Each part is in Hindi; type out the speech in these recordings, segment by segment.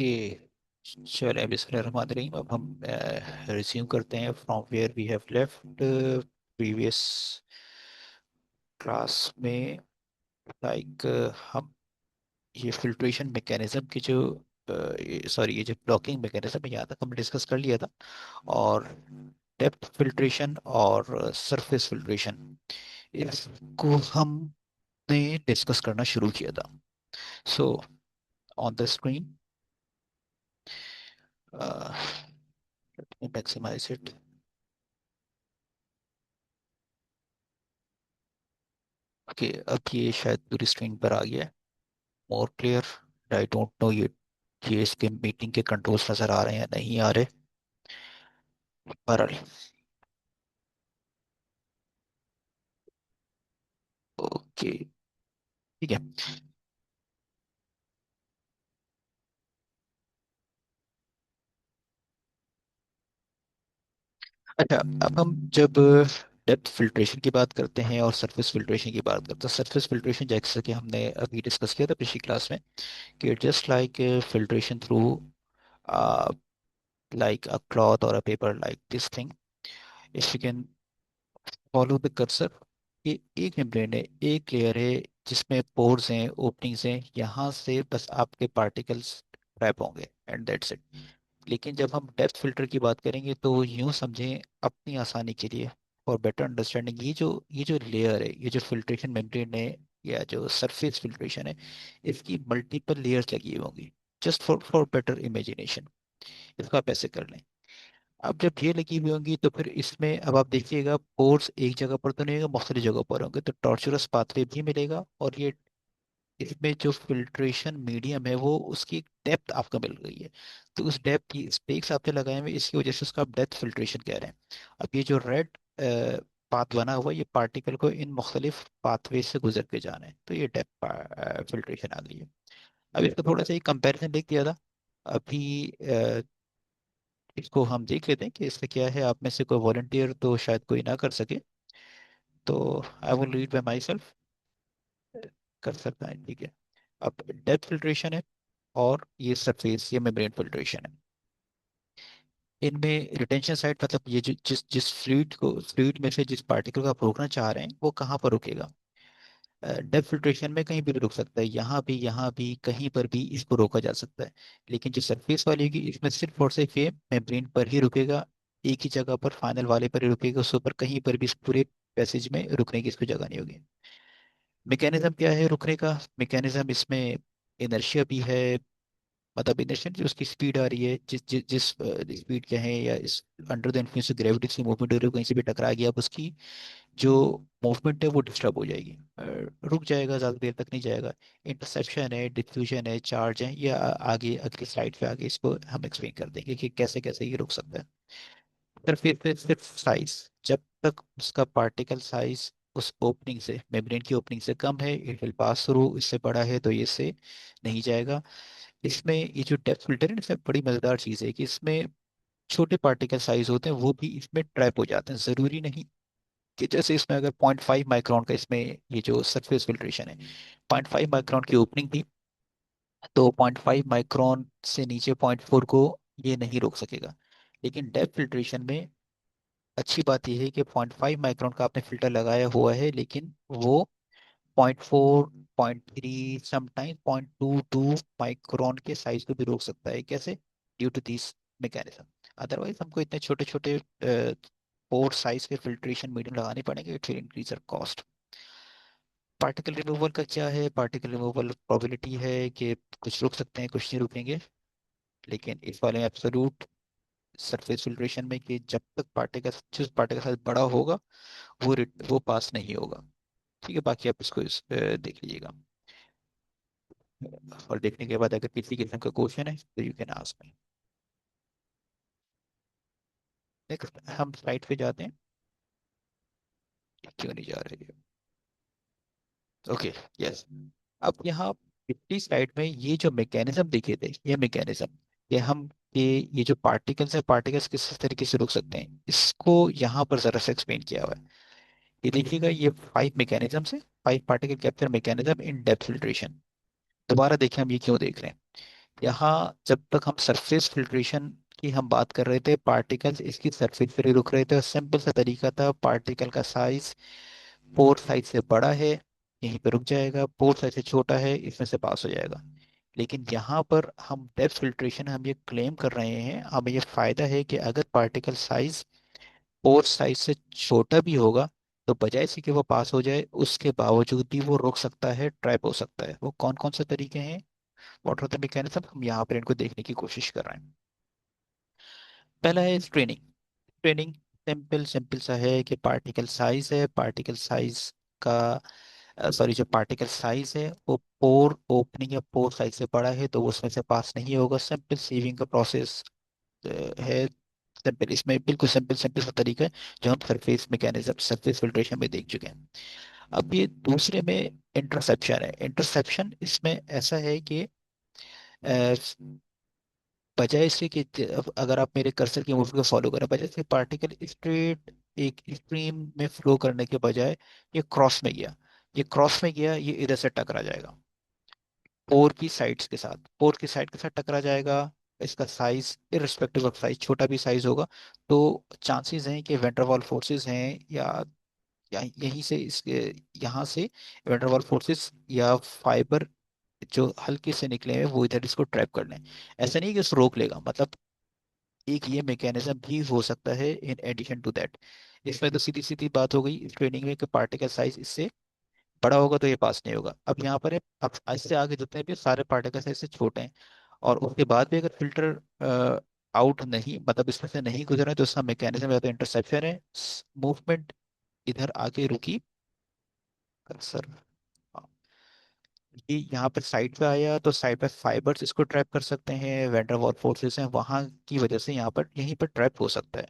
कि चलिए बिस्मिल्लाहिर्रहमानिर्रहीम। अब हम रिज्यूम करते हैं from where we have left previous class में। लाइक हम ये फिल्ट्रेशन मैकेनिज्म की जो सॉरी ये जो ब्लॉकिंग मैकेनिज्म है यहाँ तक हमने डिस्कस कर लिया था। और डेप्थ फिल्ट्रेशन और सरफेस फिल्ट्रेशन इसको हमने डिस्कस करना शुरू किया था। So on the screen maximize it. Okay, अब ये शायद पूरी स्क्रीन पर आ गया है, more clear. I don't know ये इसके मीटिंग के कंट्रोल्स नजर आ रहे हैं या नहीं आ रहे। बहरहाल ओके, ठीक है। अच्छा, अब हम जब डेप्थ फिल्ट्रेशन की बात करते हैं और सरफेस फिल्ट्रेशन की बात करते हैं, सरफेस फिल्ट्रेशन जैसे कि हमने अभी डिस्कस किया था पिछली क्लास में कि just like filtration through like a cloth or a paper like this thing. If you can follow the cursor, ये एक मेम्ब्रेन है, एक लेयर है जिसमें पोर्स हैं, ओपनिंग्स हैं, यहाँ से बस आपके पार्टिकल्स ट्रैप होंगे एंड दैट्स इट। लेकिन जब हम डेप्थ फिल्टर की बात करेंगे तो यूं समझें अपनी आसानी के लिए, फॉर बेटर अंडरस्टैंडिंग, ये जो लेयर है, ये जो फिल्ट्रेशन मेम्ब्रेन है या जो सरफेस फिल्ट्रेशन है, इसकी मल्टीपल लेयर्स लगी हुई होंगी। जस्ट फॉर बेटर इमेजिनेशन इसको आप ऐसे कर लें। अब जब ये लगी हुई होंगी तो फिर इसमें अब आप देखिएगा पोर्स एक जगह पर तो नहीं होगा, मुख्तलिफ जगह पर होंगे, तो टॉर्चरस पाथवे भी मिलेगा। और ये इसमें जो फिल्ट्रेशन मीडियम है वो उसकी एक डेप्थ आपको मिल गई है। तो उस डेप्थ की स्पेक्स आपने लगाए हुए, इसकी वजह से उसका आप डेप्थ फिल्ट्रेशन कह रहे हैं। अब ये जो रेड पाथ बना हुआ है, ये पार्टिकल को इन मुख्तलिफ पाथवे से गुजर के जाना है, तो ये डेप्थ फिल्ट्रेशन आ गई है। अब इसका थोड़ा सा एक कंपैरिजन देख दिया था अभी। इसको हम देख लेते हैं कि इसका क्या है। आप में से कोई वॉलंटियर तो शायद कोई ना कर सके, तो I will read by my self. कर सकता है, ठीक है। अब डेप्थ फिल्ट्रेशन है और ये सरफेस ये मेम्ब्रेन फिल्ट्रेशन है। इनमें रिटेंशन साइट मतलब ये जो जिस जिस फ्लूइड में से जिस पार्टिकल को आप रोकना चाह रहे हैं वो कहाँ पर रुकेगा। डेप्थ फिल्ट्रेशन में कहीं भी रुक सकता है, यहाँ भी कहीं पर भी इसको रोका जा सकता है। लेकिन जो सरफेस वाली होगी इसमें सिर्फ और सिर्फ ये मेम्ब्रेन पर ही रुकेगा, एक ही जगह पर फाइनल वाले पर ही रुकेगा, उसके ऊपर कहीं पर भी इस पूरे पैसेज में रुकने की इसको जगह नहीं होगी। मैकेनिज्म क्या है रुकने का। मैकेनिज्म इसमें इनर्शिया भी है, मतलब इनर्शिया जो उसकी स्पीड आ रही है, जिस स्पीड क्या है या इस under the influence of gravity से मूवमेंट हो रही है, कहीं से भी टकरा गया अब उसकी जो मूवमेंट है वो डिस्टर्ब हो जाएगी, रुक जाएगा, ज़्यादा देर तक नहीं जाएगा। इंटरसेप्शन है, डिफ्यूजन है, चार्ज है, ये आगे अगली स्लाइड पे आगे इसको हम एक्सप्लेन कर देंगे कि कैसे कैसे ये रुक सकता है। सिर्फ साइज, जब तक उसका पार्टिकल साइज उस ओपनिंग से मेम्ब्रेन की ओपनिंग से कम है इट विल पास थ्रू, इससे बड़ा है तो ये से नहीं जाएगा। इसमें ये जो डेप्थ फिल्टर है इसमें बड़ी मजेदार चीज़ है कि इसमें छोटे पार्टिकल साइज होते हैं वो भी इसमें ट्रैप हो जाते हैं। जरूरी नहीं कि जैसे इसमें अगर 0.5 माइक्रोन का इसमें ये जो सरफेस फिल्ट्रेशन है, 0.5 माइक्रोन की ओपनिंग थी तो 0.5 माइक्रोन से नीचे 0.4 को ये नहीं रोक सकेगा। लेकिन डेप्थ फिल्ट्रेशन में अच्छी बात यह है कि 0.5 माइक्रोन का आपने फिल्टर लगाया हुआ है लेकिन वो 0.4, 0.3, समटाइम 0.22 माइक्रोन के साइज को भी रोक सकता है। कैसे? Due to this mechanism. Otherwise हमको इतने छोटे छोटे पोर साइज के फिल्ट्रेशन मीडियम लगाने पड़ेंगे, it will increase our cost. Particle removal का क्या है? पार्टिकल रिमूवल प्रोबेबिलिटी है कि कुछ रुक सकते हैं कुछ नहीं रुकेंगे। लेकिन इस वाले एब्सोल्यूट सरफेस फिल्ट्रेशन में कि जब तक पार्टिकल जिस पार्टिकल साइज बड़ा होगा वो पास नहीं होगा। ठीक है, बाकी आप इसको देख लीजिएगा। और देखने के बाद अगर किसी किस्म का क्वेश्चन है तो you can ask me. Next हम स्लाइड पे जाते हैं। क्यों नहीं जा रही है? Okay, yes. अब यहाँ पिछली स्लाइड में ये जो मैकेनिज्म देखे थे, ये मैकेनिज्म ये हम ये जो पार्टिकल्स है, पार्टिकल्स किस तरीके से रुक सकते हैं इसको यहाँ पर जरा सा एक्सप्लेन किया हुआ है। ये देखिएगा, ये 5 मैकेनिज्म है, 5 particle capture mechanism in depth filtration. दोबारा देखें हम ये क्यों देख रहे हैं। यहाँ जब तक हम सरफेस फिल्ट्रेशन की हम बात कर रहे थे, पार्टिकल्स इसकी सरफेस पर ही रुक रहे थे, और सिंपल सा तरीका था, पार्टिकल का साइज पोर साइज से बड़ा है यहीं पे रुक जाएगा, पोर साइज से छोटा है इसमें से पास हो जाएगा। लेकिन यहाँ पर हम डेप्थ फिल्ट्रेशन हम ये क्लेम कर रहे हैं, हमें ये फायदा है कि अगर पार्टिकल साइज पोर साइज से छोटा भी होगा, तो बजाय से कि वो पास हो जाए, उसके बावजूद भी वो रुक सकता है, ट्रैप हो सकता है। वो कौन कौन से तरीके हैं, व्हाट आर द मैकेनिज्म, हम यहाँ पर इनको देखने की कोशिश कर रहे हैं। पहला है स्ट्रेनिंग। स्ट्रेनिंग सिंपल सिंपल सा है कि पार्टिकल साइज है, पार्टिकल साइज का सॉरी जो पार्टिकल साइज है वो पोर ओपनिंग या पोर साइज से बड़ा है, तो वो उसमें से पास नहीं होगा। सिंपल सीविंग का प्रोसेस है। सिंपल, इसमें बिल्कुल सिंपल सिंपल सा तरीका है जो हम सरफेस मैकेनिज्म सरफेस फिल्ट्रेशन में देख चुके हैं। अब ये दूसरे में इंटरसेप्शन है। इंटरसेप्शन इसमें ऐसा है कि अ, बजाय से कि अगर आप मेरे कर्सर की मूवमेंट को फॉलो करें, बजाय से पार्टिकल स्ट्रेट एक स्ट्रीम में फ्लो करने के बजाय ये क्रॉस में गया, ये क्रॉस में गया, ये इधर से टकरा जाएगा पोर की साइड्स के साथ, पोर की साइड के साथ टकरा जाएगा। इसका साइज इररिस्पेक्टिव ऑफ साइज छोटा भी साइज होगा, तो चांसेस हैं कि वेंटरवॉल फोर्सेस हैं या यहीं से इसके यहाँ से वेंटरवॉल फोर्सेस या फाइबर जो हल्के से निकले हैं वो इधर इसको ट्रैप कर लें। ऐसा नहीं कि उसको रोक लेगा, मतलब एक ये मैकेनिज्म भी हो सकता है इन एडिशन टू दैट। इसमें तो सीधी सीधी बात हो गई इस ट्रेनिंग में कि पार्टिकल साइज इससे बड़ा होगा तो ये पास नहीं होगा। अब यहाँ पर है, अब इससे आगे जितने भी सारे पार्टिकल्स हैं इससे छोटे हैं, और उसके बाद भी अगर फिल्टर आउट नहीं, मतलब इसमें से नहीं गुजरा है, तो उसका मैकेनिज्म या तो इंटरसेप्शन है, मूवमेंट इधर आके रुकी, सर ये यहाँ पर साइड पे आया तो साइड पे फाइबर्स इसको ट्रैप कर सकते हैं, वेंडर फोर्सेस हैं वहां की वजह से यहाँ पर यहीं पर ट्रैप हो सकता है।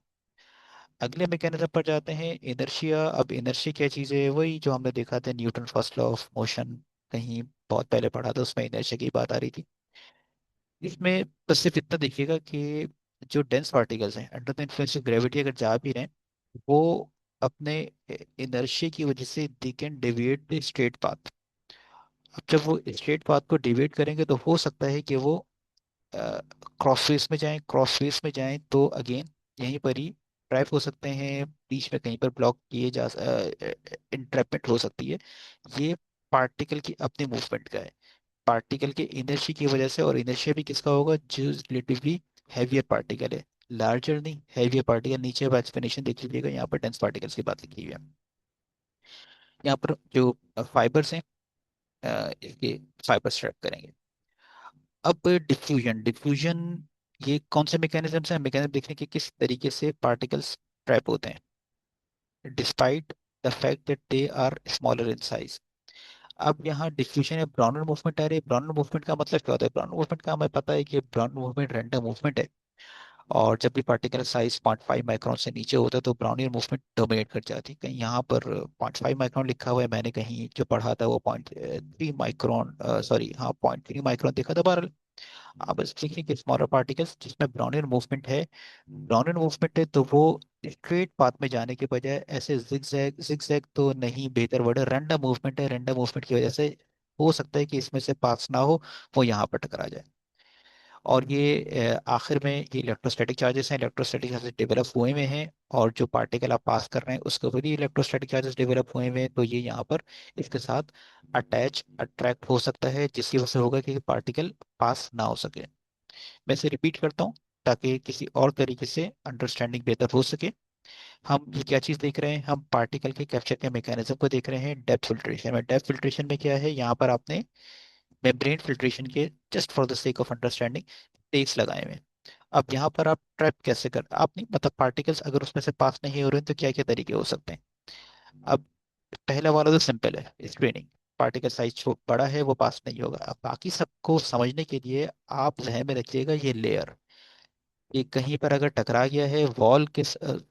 अगले मैकेनिज्म पर जाते हैं, इनर्शिया। अब इनर्शिया क्या चीज़ है, वही जो हमने देखा था Newton first law of motion, कहीं बहुत पहले पढ़ा था, उसमें इनर्शिया की बात आ रही थी। इसमें बस सिर्फ इतना देखिएगा कि जो डेंस पार्टिकल्स हैं under the influence of gravity अगर जा भी रहे हैं, वो अपने इनर्शिया की वजह से they can deviate the straight path. अब जब वो स्ट्रेट पाथ को डिवेट करेंगे तो हो सकता है कि वो क्रॉसवेस में जाएं, क्रॉसवेस में जाएं तो अगेन यहीं पर ही ट्रैप हो सकते हैं, बीच में कहीं पर ब्लॉक किए जा इंट्रैपमेंट हो सकती है। ये पार्टिकल की अपनी मूवमेंट का है, पार्टिकल के इनर्शिया की वजह से। और इनर्शिया भी किसका होगा, जो रिलेटिवली हैवियर पार्टिकल है, लार्जर नहीं हैवियर पार्टिकल। नीचे अब एक्सप्लेनेशन देख लीजिएगा, यहाँ पर डेंस पार्टिकल्स की बात लिखी हुई है। यहाँ पर जो फाइबर्स हैं इसके फाइबर ट्रैप करेंगे। अब डिफ्यूजन, डिफ्यूजन ये कौन से मैकेनिज्म है, मैकेनिज्म देखने के किस तरीके से पार्टिकल्स ट्रैप होते हैं despite the fact that they are smaller in size. अब यहाँ डिफ्यूजन है, ब्राउनर मूवमेंट आ रही है। ब्राउनर मूवमेंट का मतलब क्या होता है, ब्राउनर मूवमेंट का हमें पता है कि ब्राउनर मूवमेंट रैंडम मूवमेंट है, और जब भी पार्टिकल साइज 0.5 माइक्रोन से नीचे होता है तो ब्राउनियर मूवमेंट डोमिनेट कर जाती है। कहीं यहाँ पर 0.5 माइक्रोन लिखा हुआ है, मैंने कहीं जो पढ़ा था वो 0.3 माइक्रोन, सॉरी हाँ 0.3 माइक्रोन देखा था। बहरहाल आप बस देखिए कि स्मॉलर पार्टिकल्स जिसमें ब्राउनियर मूवमेंट है, ब्राउनियर मूवमेंट है तो वो स्ट्रेट पाथ में जाने के बजाय ऐसे जिगजैग, जिगजैग तो नहीं बेहतर वर्ड है, रैंडम मूवमेंट है, रैंडम मूवमेंट की वजह से हो सकता है कि इसमें से पास ना हो, वो यहाँ पर टकरा जाए। और ये आखिर में ये इलेक्ट्रोस्टैटिक चार्जेस हैं, इलेक्ट्रोस्टैटिक चार्जेस डेवलप हुए हुए हैं, और जो पार्टिकल आप पास कर रहे हैं उसके ऊपर भी इलेक्ट्रोस्टैटिक चार्जेस डेवलप हुए हुए हैं, तो ये यहाँ पर इसके साथ अटैच अट्रैक्ट हो सकता है, जिसकी वजह से होगा कि पार्टिकल पास ना हो सके। मैं इसे रिपीट करता हूँ ताकि किसी और तरीके से अंडरस्टैंडिंग बेहतर हो सके। हम ये क्या चीज़ देख रहे हैं, हम पार्टिकल के कैप्चर के मैकेनिज्म को देख रहे हैं डेप्थ फिल्ट्रेशन में। डेप्थ फिल्ट्रेशन में क्या है, यहाँ पर आपने मेम्ब्रेन फिल्ट्रेशन के just for the sake of understanding texts लगाए हुए हैं। अब यहाँ पर आप ट्रैप कैसे कर, आप नहीं मतलब पार्टिकल्स अगर उसमें से पास नहीं हो रहे हैं तो क्या क्या तरीके हो सकते हैं। अब पहला वाला तो सिंपल है, स्क्रीनिंग। पार्टिकल साइज बड़ा है वो पास नहीं होगा। अब बाकी सबको समझने के लिए आप जहन में रखिएगा ये लेयर, ये कहीं पर अगर टकरा गया है वॉल के,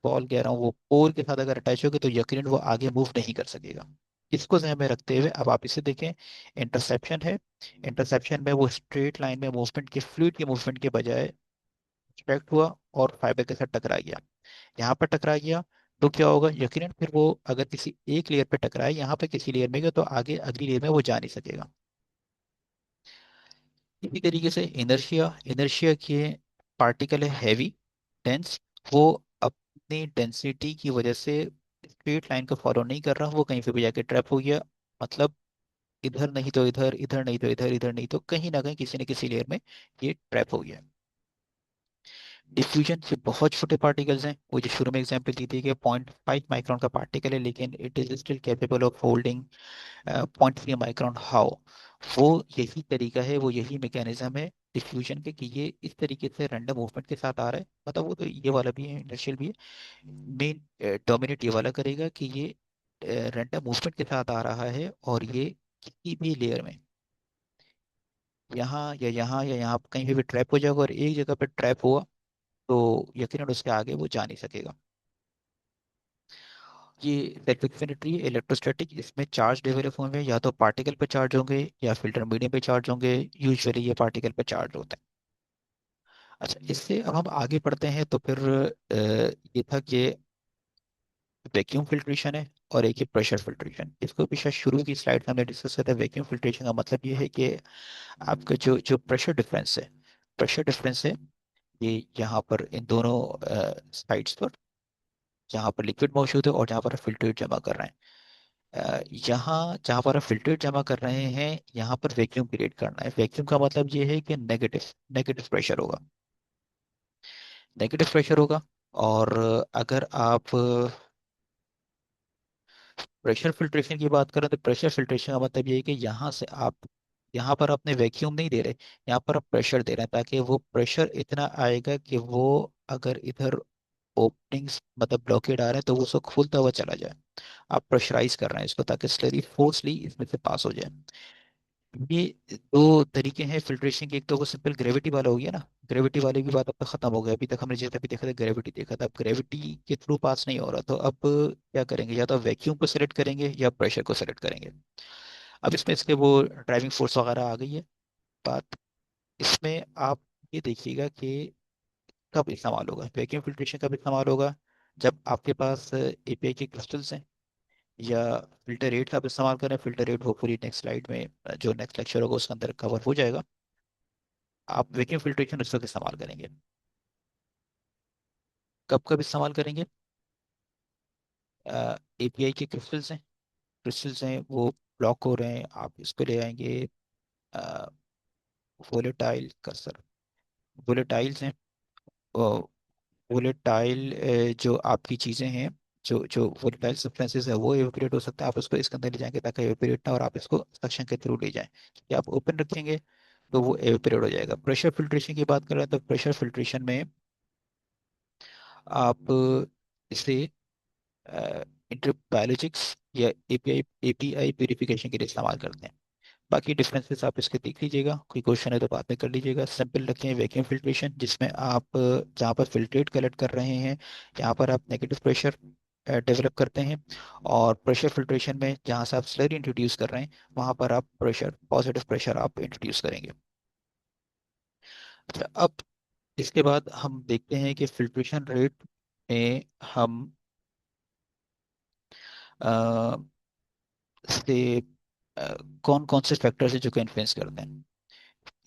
वॉल कह रहा हूँ, वो पोर के साथ अगर अटैच होगा तो यकीनन वो आगे मूव नहीं कर सकेगा। इसको ध्यान में रखते हुए अब आप इसे देखें, इंटरसेप्शन है। इंटरसेप्शन में वो स्ट्रेट लाइन में मूवमेंट के, फ्लूइड के मूवमेंट के बजाय डिस्ट्रैक्ट हुआ और फाइबर के साथ टकरा गया। यहाँ पर टकरा गया तो क्या होगा, यकीनन फिर वो अगर किसी एक लेयर पे टकराए, यहाँ पे किसी लेयर में गया तो आगे अगली लेयर में वो जा नहीं सकेगा। इसी तरीके से इनर्शिया, इनर्शिया के पार्टिकल है हैवी, डेंस, वो अपनी डेंसिटी की वजह से स्ट्रेट लाइन को फॉलो नहीं कर रहा, वो कहीं पे भी जाके ट्रैप हो गया। मतलब इधर नहीं तो इधर, इधर नहीं तो इधर, इधर नहीं तो कहीं ना कहीं किसी न किसी लेयर में ये ट्रैप हो गया। डिफ्यूजन से बहुत छोटे पार्टिकल्स हैं, वो जो शुरू में एग्जांपल दी थी कि 0.5 माइक्रोन का पार्टिकल है लेकिन it is still capable of holding 0.3 micron. How? वो यही तरीका है, वो यही मैकेनिज्म है डिफ्यूजन के, कि ये इस तरीके से रैंडम मूवमेंट के साथ आ रहा है। मतलब वो तो ये वाला भी है, इनर्शियल भी है। मेन डोमिनेट ये वाला करेगा कि ये रैंडम मूवमेंट के साथ आ रहा है, और ये किसी भी लेयर में यहाँ या यहाँ या यहाँ कहीं पे भी ट्रैप हो जाएगा, और एक जगह पे ट्रैप हुआ तो यकीनन उसके आगे वो जा नहीं सकेगा। ये सेल्फ एक्सप्लेनेटरी है, इलेक्ट्रोस्टैटिक। इसमें चार्ज डेवलप होंगे, या तो पार्टिकल पे चार्ज होंगे या फिल्टर मीडियम पे चार्ज होंगे। यूजुअली ये पार्टिकल पे चार्ज होते हैं। अच्छा, इससे अब हम आगे बढ़ते हैं तो फिर ये था कि वैक्यूम फिल्ट्रेशन है, और एक है प्रेशर फिल्ट्रेशन। इसको भी शायद शुरू की स्लाइड में हमने डिस्कस किया था। वैक्यूम फिल्ट्रेशन का मतलब ये है कि आपका जो जो प्रेशर डिफरेंस है, प्रेशर डिफरेंस है ये यहाँ पर इन दोनों साइड्स पर, जहाँ पर लिक्विड मौजूद है और जहाँ पर फिल्ट्रेट जमा कर रहे हैं। यहाँ जहाँ पर आप फिल्ट्रेट जमा कर रहे हैं, यहाँ पर वैक्यूम क्रिएट करना है। वैक्यूम का मतलब ये है कि नेगेटिव नेगेटिव प्रेशर होगा, नेगेटिव प्रेशर होगा। और अगर आप प्रेशर फिल्ट्रेशन की बात करें, तो प्रेशर फिल्ट्रेशन का मतलब ये है कि यहाँ से आप, यहाँ पर अपने वैक्यूम नहीं दे रहे, यहाँ पर आप प्रेशर दे रहे हैं, ताकि वो प्रेशर इतना आएगा कि वो, अगर इधर ओपनिंग्स मतलब ब्लॉकेड आ रहे हैं तो वो उसको खोलता हुआ चला जाए। आप प्रेशराइज कर रहे हैं इसको, ताकि स्लरी फोर्सली इसमें से पास हो जाए। ये दो तरीके हैं फिल्ट्रेशन के। एक तो वो सिंपल ग्रेविटी वाला हो गया ना, ग्रेविटी वाली भी बात अब तक खत्म हो गया। अभी तक हमने जैसे अभी देखा था ग्रेविटी देखा था, अब ग्रेविटी के थ्रू पास नहीं हो रहा, तो अब क्या करेंगे, या तो वैक्यूम को सेलेक्ट करेंगे या प्रेशर को सेलेक्ट करेंगे। अब इसमें इसके वो ड्राइविंग फोर्स वगैरह आ गई है बात। इसमें आप ये देखिएगा कि कब इस्तेमाल होगा वैक्यूम फिल्ट्रेशन, कब इस्तेमाल होगा, जब आपके पास एपीआई के क्रिस्टल्स हैं, या फिल्टर रेट का आप इस्तेमाल करें। Filter rate hopefully next slide में जो नेक्स्ट लेक्चर होगा उसके अंदर कवर हो जाएगा। आप वैक्यूम फिल्ट्रेशन उस वक्त इस्तेमाल करेंगे। कब कब इस्तेमाल करेंगे? एपीआई के क्रिस्टल्स हैं, क्रिस्टल्स हैं वो ब्लॉक हो रहे हैं, आप इसको ले आएंगे वोलेटाइल कर्सर, वोलेटाइल्स हैं। वोलेटाइल जो आपकी चीज़ें हैं, जो जो वोलेटाइल सब्सटेंसेस है वो एवेपोरेट हो सकता है। आप उसको इसके अंदर ले जाएंगे ताकि एवेपोरेट ना, और आप इसको सक्शन के थ्रू ले जाएं। कि आप ओपन रखेंगे तो वो एवेपोरेट हो जाएगा। प्रेशर फिल्ट्रेशन की बात करें तो प्रेशर फिल्ट्रेशन में आप इसे इंटरबायोलॉजिक्स या एपीआई एपीआई प्यूरिफिकेशन के लिए इस्तेमाल करते हैं। बाकी डिफरेंसेस आप इसके देख लीजिएगा, कोई क्वेश्चन है तो बाद में कर लीजिएगा। सिंपल रखें वैक्यूम फिल्ट्रेशन, जिसमें आप जहाँ पर फिल्ट्रेट कलेक्ट कर रहे हैं यहाँ पर आप नेगेटिव प्रेशर डेवलप करते हैं। और प्रेशर फिल्ट्रेशन में जहाँ से आप स्लरी इंट्रोड्यूस कर रहे हैं, वहाँ पर आप प्रेशर, पॉजिटिव प्रेशर आप इंट्रोड्यूस करेंगे। अच्छा, अब इसके बाद हम देखते हैं कि फिल्ट्रेशन रेट में हम अ, से कौन कौन से फैक्टर्स है जो को इन्फ्लुएंस करते हैं।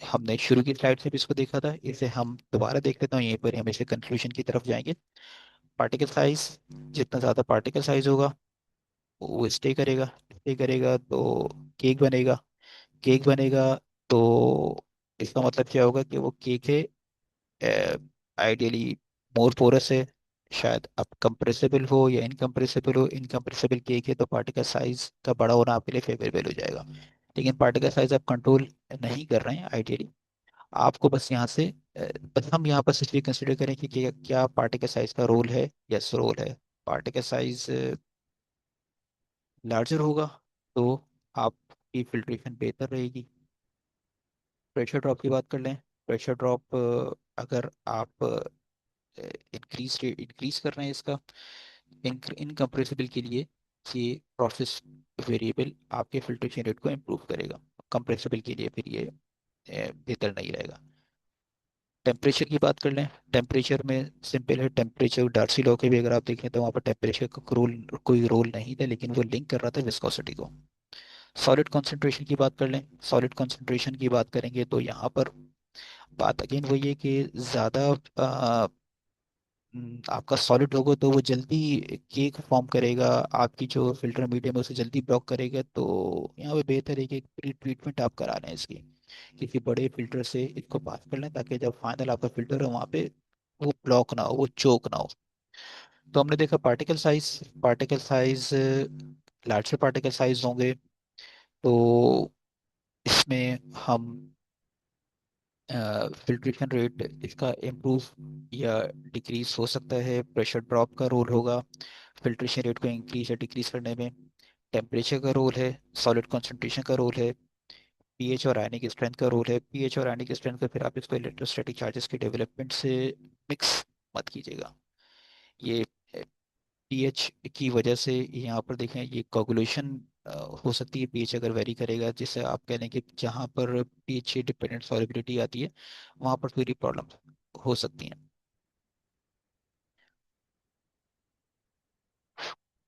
हमने शुरू की स्लाइड से भी इसको देखा था, इसे हम दोबारा देख लेते हैं, यहीं पर हम इसे कंक्लूजन की तरफ जाएंगे। पार्टिकल साइज, जितना ज़्यादा पार्टिकल साइज होगा वो स्टे करेगा, स्टे करेगा तो केक बनेगा, केक बनेगा तो इसका मतलब क्या होगा कि वो केक है आइडियली मोर पोरस है। शायद अब कंप्रेसिबल हो या इनकम्प्रेसिबल हो, इनकम्प्रेसिबल केक है तो पार्टिकल साइज का बड़ा होना आपके लिए फेवरेबल हो जाएगा। लेकिन पार्टिकल साइज आप कंट्रोल नहीं कर रहे हैं आइडियली, आपको बस यहाँ से बस हम यहाँ पर सिर्फ ये कंसिडर करें कि क्या पार्टिकल साइज का रोल है। यस, रोल है। पार्टिकल साइज लार्जर होगा तो आपकी फिल्ट्रेशन बेहतर रहेगी। प्रेशर ड्रॉप की बात कर लें, प्रेशर ड्रॉप अगर आप इंक्रीज कर रहे हैं इसका, इनकम्प्रेसिबल के लिए ये प्रोसेस वेरिएबल आपके फिल्ट्रेशन रेट को इम्प्रूव करेगा। कंप्रेसिबल के लिए फिर ये बेहतर नहीं रहेगा। टेम्परेचर की बात कर लें, टेम्परेचर में सिंपल है। टेम्परेचर डार्सी लॉ के भी अगर आप देखें तो वहाँ पर टेम्परेचर का रोल, कोई रोल नहीं था, लेकिन वो लिंक कर रहा था विस्कोसिटी को। सॉलिड कंसंट्रेशन की बात कर लें। सॉलिड कंसंट्रेशन की बात करेंगे तो यहाँ पर बात अगेन वही है कि ज़्यादा आपका सॉलिड होगा तो वो जल्दी केक फॉर्म करेगा, आपकी जो फिल्टर मीडियम है उसे जल्दी ब्लॉक करेगा। तो यहाँ पे बेहतर है कि प्री ट्रीटमेंट आप करा लें इसकी, किसी बड़े फिल्टर से इसको पास कर लें, ताकि जब फाइनल आपका फिल्टर हो वहाँ पे वो ब्लॉक ना हो, वो चोक ना हो। तो हमने देखा particle size larger particle size होंगे, तो इसमें हम फिल्ट्रेशन रेट इसका इम्प्रूव या डिक्रीज हो सकता है, प्रेशर ड्रॉप का रोल होगा फिल्ट्रेशन रेट को इंक्रीज या डिक्रीज करने में, टेम्परेचर का रोल है, सॉलिड कंसंट्रेशन का रोल है, पीएच और आयनिक स्ट्रेंथ का रोल है। पीएच और आयनिक स्ट्रेंथ का फिर आप इसको इलेक्ट्रोस्टैटिक चार्जेस के डेवलपमेंट से मिक्स मत कीजिएगा। ये पीएच की वजह से यहाँ पर देखें ये कोगुलेशन हो सकती है, पीएच अगर वेरी करेगा, जिससे आप कह लें कि जहाँ पर पीएच डिपेंडेंट सॉलिबिलिटी आती है वहाँ पर थोड़ी प्रॉब्लम हो सकती हैं।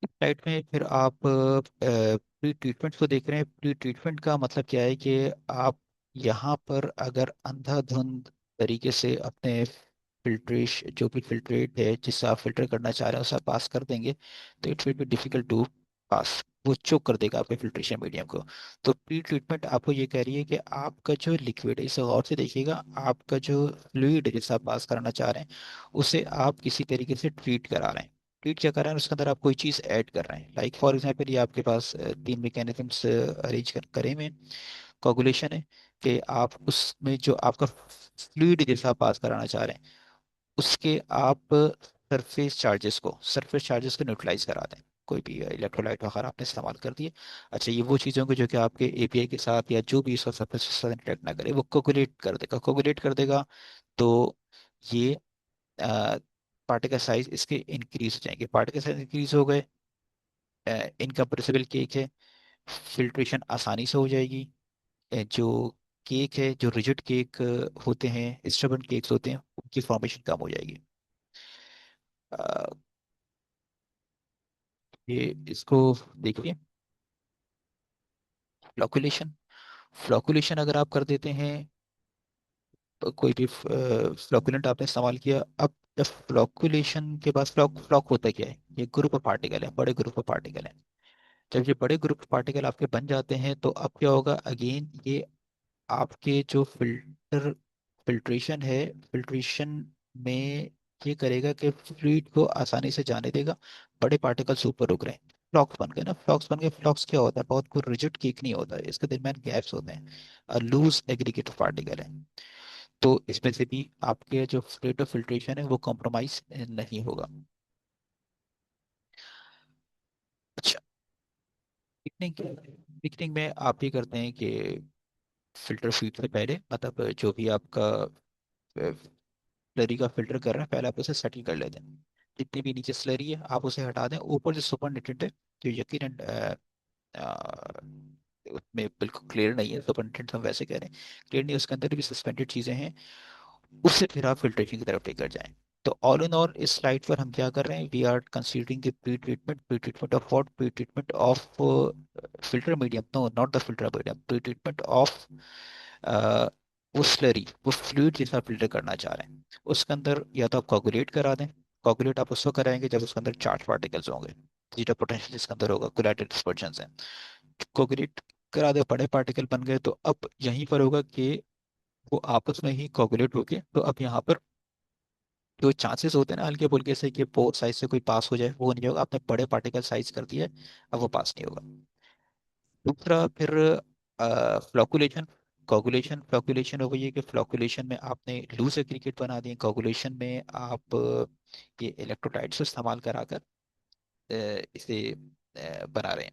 साइड में फिर आप प्री ट्रीटमेंट को देख रहे हैं। प्री ट्रीटमेंट का मतलब क्या है कि आप यहाँ पर अगर अंधाधुंध तरीके से अपने फिल्ट्रेश जो भी फिल्ट्रेट है जिससे आप फिल्टर करना चाह रहे हैं उसे पास कर देंगे, तो it will be difficult to pass, वो चोक कर देगा आपके फिल्ट्रेशन मीडियम को। तो प्री ट्रीटमेंट आपको ये कह रही है कि आपका जो लिक्विड है, इसे गौर से देखिएगा, आपका जो फ्लूइड है जिसे आप पास कराना चाह रहे हैं उसे आप किसी तरीके से ट्रीट करा रहे हैं। ट्रीट क्या कर रहे हैं, उसके अंदर आप कोई चीज़ ऐड कर रहे हैं। लाइक फॉर एग्जांपल ये आपके पास तीन मैकेनिज्म्स अरेंज करे हुए हैं। कोगुलेशन है कि आप उसमें जो आपका फ्लूइड जैसा आप पास कराना चाह रहे हैं उसके आप सरफेस चार्जेस को न्यूट्रलाइज करा दें। कोई भी इलेक्ट्रोलाइट वगैरह आपने इस्तेमाल कर दिए। अच्छा, ये वो चीज़ें होंगी जो कि आपके एपीआई के साथ या जो भी इसका सरफेस के साथ इंटरेक्ट ना करे, वो कोगुलेट कर देगा। तो ये पार्टिकल साइज इसके इंक्रीज हो जाएंगे। पार्टिकल साइज इंक्रीज हो गए, इनकम्प्रेसिबल केक है, फिल्ट्रेशन आसानी से हो जाएगी। जो केक है, जो रिजिड केक होते हैं, स्टबन केक्स होते हैं, उनकी फॉर्मेशन कम हो जाएगी। अ, ये इसको देखिए, फ्लॉकुलेशन। फ्लॉकुलेशन अगर आप कर देते हैं तो कोई भी फ्लॉकुलेंट आपने इस्तेमाल किया, अब जब फ्लॉकुलेशन के बाद फ्लॉक होता क्या है, ये ग्रुप ऑफ पार्टिकल है, बड़े ग्रुप ऑफ पार्टिकल है। जब ये बड़े ग्रुप पार्टिकल आपके बन जाते हैं तो अब क्या होगा, अगेन ये आपके जो फिल्ट्रेशन है, फिल्ट्रेशन में ये करेगा कि फ्लूइड को आसानी से जाने देगा। बड़े पार्टिकल्स ऊपर रुक रहे हैं, फ्लॉक्स बन गए ना, फ्लॉक्स बन गए। फ्लॉक्स क्या होता है, बहुत कोई रिजिड केक नहीं होता है, इसके दरमियान गैप्स होते हैं, लूज एग्रीगेट पार्टिकल है। तो इसमें से भी आपके जो रेट ऑफ फिल्ट्रेशन है वो कॉम्प्रोमाइज नहीं होगा। अच्छा, पिकनिक पिकनिक में आप ये करते हैं कि फिल्टर फीड से पहले, मतलब जो भी आपका स्लरी का फिल्टर कर रहे हैं, पहले आप उसे सेटल कर लेते हैं। जितनी भी नीचे स्लरी है आप उसे हटा दें। ऊपर जो सुपर नेटेड है, जो यकीनन उसमें बिल्कुल क्लियर नहीं है, सुपर नेटेड हम वैसे कह रहे हैं, क्लियर नहीं, उसके अंदर भी सस्पेंडेड चीज़ें हैं, उससे फिर आप फिल्ट्रेशन की तरफ लेकर जाएं। तो ऑल इन ऑल इस स्लाइड पर हम क्या कर रहे हैं, we are considering the pre treatment of what, pre treatment of filter medium, no not the filter medium, pre treatment of वो स्लरी, वो फ्लूइड जिसका फिल्टर करना चाह रहे हैं उसके अंदर या तो आप कोगुलेट करा दें। कोगुलेट आप उसको कराएंगे जब उसके अंदर चार्ज पार्टिकल्स होंगे, जीटा पोटेंशियल जिसके अंदर होगा, कोलेटेड डिस्पर्जन है। कोगुलेट करा दे, बड़े पार्टिकल बन गए, तो अब यहीं पर होगा कि वो आपस में ही कोगुलेट होके, तो अब यहाँ पर जो चांसेस होते हैं ना हल्के फुल्के से कि पोर साइज से कोई पास हो जाए, वो नहीं होगा। आपने बड़े पार्टिकल साइज कर दिया है, अब वो पास नहीं होगा। दूसरा फिर फ्लॉकुलेशन। फ्लॉकुलेशन हो गई है कि फ्लॉकुलेशन में आपने लूज एग्रीगेट बना दिए, कोगुलेशन में आप ये इलेक्ट्रोलाइट्स इस्तेमाल कराकर इसे बना रहे हैं,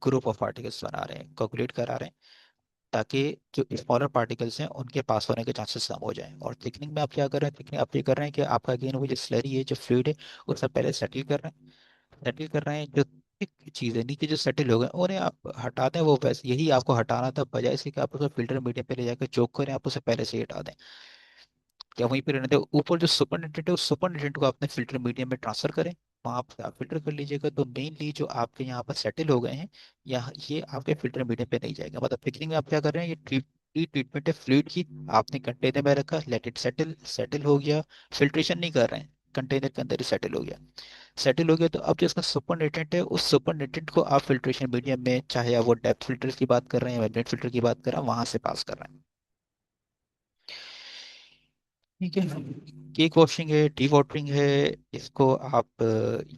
ग्रुप ऑफ पार्टिकल्स बना रहे हैं, कोगुलेट करा रहे हैं, ताकि जो स्मॉलर पार्टिकल्स हैं उनके पास होने के चांसेस कम हो जाएं। और थिकनिंग में आप क्या कर रहे हैं, थिकनिंग आप ये कर रहे हैं कि आपका अगेन वो जो स्लरी है, जो फ्लूइड है, उससे पहले सेटल कर रहे हैं जो थिक चीज़ें नीचे जो सेटल हो गए उन्हें आप हटा दें। वो वैसे यही आपको हटाना था, बजाय से कि आप उसको फिल्टर मीडियम पे ले जाकर चोक करें, आप उसे पहले से ही हटा दें। क्या वहीं पे रहने दें, ऊपर जो सुपर नेटेंट है उस सुपर नेटेंट को अपने फिल्टर मीडियम में ट्रांसफर करें, वहाँ पर आप फिल्टर कर लीजिएगा। तो मेनली जो आपके यहाँ पर सेटल हो गए हैं, यहाँ ये आपके फिल्टर मीडियम पे नहीं जाएगा। मतलब फिक्सिंग में आप क्या कर रहे हैं, ये ट्रीटमेंट है फ्लूइड की। आपने कंटेनर में रखा, लेट इट सेटल, सेटल हो गया। फिल्ट्रेशन नहीं कर रहे हैं, कंटेनर के अंदर ही सेटल हो गया। सेटल हो गया तो अब जो इसका सुपर नेटेंट है, उस सुपर नेटेंट को आप फिल्ट्रेशन मीडियम में, चाहे आप वो डेप्थ फिल्टर की बात कर रहे हैं या वेट फिल्टर की बात कर रहे हैं, वहां से पास कर रहे हैं। ठीक है। केक वॉशिंग है, टी वाटरिंग है, इसको आप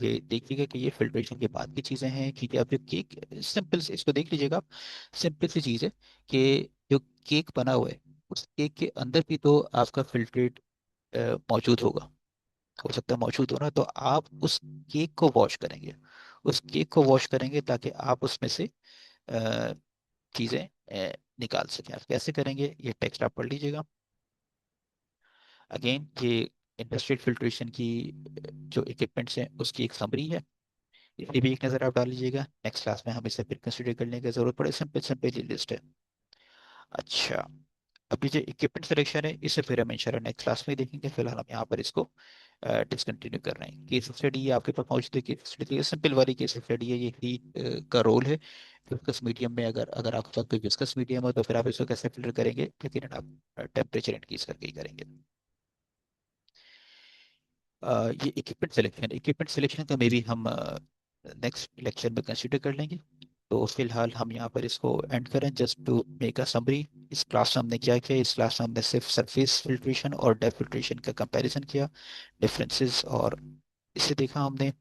ये देखिएगा कि ये फिल्ट्रेशन के बाद की चीज़ें हैं। ठीक है, अब जो केक, सिंपल से इसको देख लीजिएगा आप। सिंपल सी चीज़ है कि जो केक बना हुआ है, उस केक के अंदर भी तो आपका फिल्ट्रेट मौजूद होगा, हो सकता है मौजूद हो ना। तो आप उस केक को वॉश करेंगे, उस केक को वॉश करेंगे ताकि आप उसमें से अ, चीज़ें निकाल सकें। आप कैसे करेंगे, ये टेक्स्ट आप पढ़ लीजिएगा। अगेन ये इंडस्ट्रियल फिल्ट्रेशन की जो इक्विपमेंट्स हैं उसकी एक समरी है, इसे भी एक नज़र आप डाल लीजिएगा। नेक्स्ट क्लास में हम इसे फिर कंसिडर करने की जरूरत पड़े, सिंपल सिंपल लिस्ट है। अच्छा, अभी जो इक्विपमेंट सिलेक्शन है इसे फिर हम इंशाल्लाह नेक्स्ट क्लास में देखेंगे। फिलहाल हम यहाँ पर इसको डिसकंटिन्यू कर रहे हैं। केस स्टडी आपके पास मौजूद है, केस स्टडी सिंपल वाली केस स्टडी है। ये हीट का रोल है विस्कस मीडियम में। अगर अगर आपके पास कोई विस्कस मीडियम हो तो फिर आप इसको कैसे फिल्टर करेंगे, लेकिन आप टेम्परेचर इंक्रीज करके ही करेंगे। ये इक्विपमेंट सिलेक्शन का मे भी हम नेक्स्ट लेक्चर में कंसिडर कर लेंगे। तो फिलहाल हम यहाँ पर इसको एंड करें। Just to make a summary, इस क्लास में हमने क्या किया, इस क्लास में हमने सिर्फ सरफेस फिल्ट्रेशन और डेप्थ फिल्ट्रेशन का कंपैरिजन किया, डिफरेंसेस और इसे देखा हमने।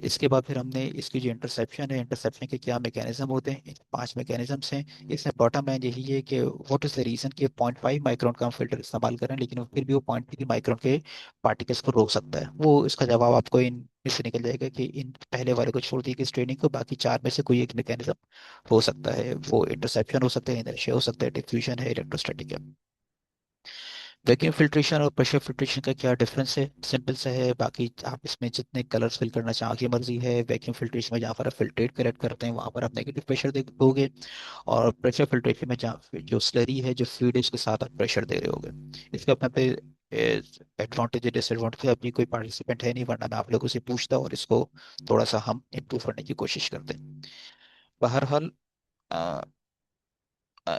इसके बाद फिर हमने इसकी जो इंटरसेप्शन है, इंटरसेप्शन के क्या मैकेनिज्म होते हैं, 5 मैकेनिज्म्स हैं। इसमें बॉटम लाइन यही है कि व्हाट इज द रीजन कि 0.5 माइक्रोन का हम फिल्टर इस्तेमाल करें, लेकिन फिर भी वो 0.3 माइक्रोन के पार्टिकल्स को रोक सकता है। वो इसका जवाब आपको इन इससे निकल जाएगा कि इन पहले वाले को छोड़ दिए स्ट्रेनिंग को, बाकी 4 में से कोई एक मैकेनिज्म हो सकता है। वो इंटरसेप्शन हो सकता है, इनर्शिया हो सकता है, डिफ्यूजन है, इलेक्ट्रोस्टैटिक है। वैक्यूम फिल्ट्रेशन और प्रेशर फिल्ट्रेशन का क्या डिफरेंस है, सिंपल सा है। बाकी आप इसमें जितने कलर्स फिल करना चाहें आपकी मर्जी है। वैक्यूम फिल्ट्रेशन में जहाँ पर आप फिल्ट्रेट कलेक्ट करते हैं वहाँ पर आप नेगेटिव प्रेशर दोगे, और प्रेशर फिल्ट्रेशन में जहाँ जो स्लरी है, जो फ्लूइड है, उसके साथ आप प्रेशर दे रहे होगे। इसके अपने पे एडवांटेज डिसएडवांटेज। अभी कोई पार्टिसिपेंट है नहीं, वरना मैं आप लोगों से पूछता और इसको थोड़ा सा हम इम्प्रूव करने की कोशिश करते हैं। बहरहाल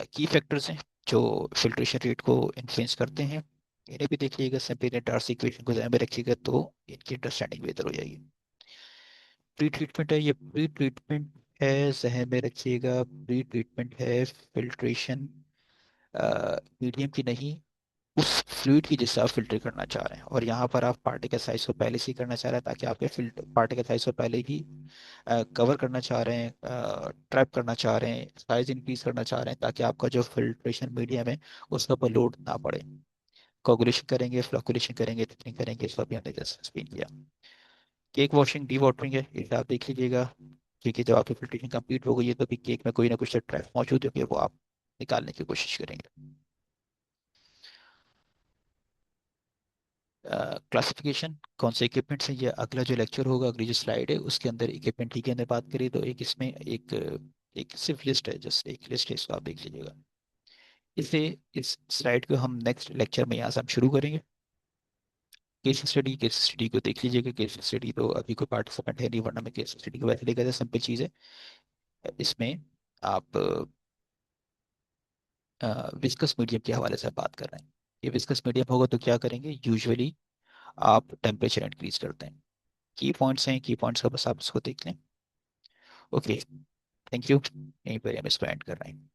की फैक्टर्स हैं जो फिल्ट्रेशन रेट को इन्फ्लुएंस करते हैं, इन्हें भी देख लीजिएगा। सिंपली टार्सी इक्वेशन को ध्यान में रखिएगा तो इनकी अंडरस्टैंडिंग बेहतर हो जाएगी। प्री ट्रीटमेंट है, ये प्री ट्रीटमेंट है, जहन में रखिएगा। प्री ट्रीटमेंट है फिल्ट्रेशन मीडियम की नहीं, उस फ्लूइड की जिससे आप फिल्टर करना चाह रहे हैं। और यहाँ पर आप पार्टिकल साइज को पहले से ही करना चाह रहे हैं ताकि आपके फिल्टर पार्टिकल साइज को पहले ही कवर करना चाह रहे हैं, ट्रैप करना चाह रहे हैं, साइज इंक्रीज करना चाह रहे हैं, ताकि आपका जो फिल्ट्रेशन मीडियम है उसके ऊपर लोड ना पड़े। कोगुलेशन करेंगे, फ्लोकुलेशन करेंगे, थिकनिंग करेंगे, इसको भी हमने जैसे एक्सप्लेन किया। केक वॉशिंग, डी वाटरिंग है, इसे आप देख लीजिएगा। क्योंकि जब आपकी फिल्ट्रेशन कंप्लीट हो गई है तो भी केक में कोई ना कुछ ट्रैप मौजूद होगी, वो आप निकालने की कोशिश करेंगे। क्लासिफिकेशन कौन से इक्विपमेंट से, ये अगला जो लेक्चर होगा, अगली जो स्लाइड है उसके अंदर इक्विपमेंट ही के अंदर बात करिए। तो एक इसमें एक सिर्फ लिस्ट है, जस्ट एक लिस्ट है, इसको आप देख लीजिएगा। इसे इस स्लाइड को हम नेक्स्ट लेक्चर में यहाँ से हम शुरू करेंगे। केस स्टडी को देख लीजिएगा। केस स्टडी तो अभी कोई पार्टिसिपेंट है नहीं, वरना मैं केस स्टडी को वैसे लेकर था, सिंपल चीज़ है। इसमें आप विस्कस मीडियम के हवाले से बात कर रहे हैं। ये विस्कस मीडियम होगा तो क्या करेंगे, यूजुअली आप टेम्परेचर इंक्रीज करते हैं। की पॉइंट्स हैं, की पॉइंट्स का बस आप इसको देख लें। Okay, thank you. यहीं पर हम इसको एंड कर रहे हैं।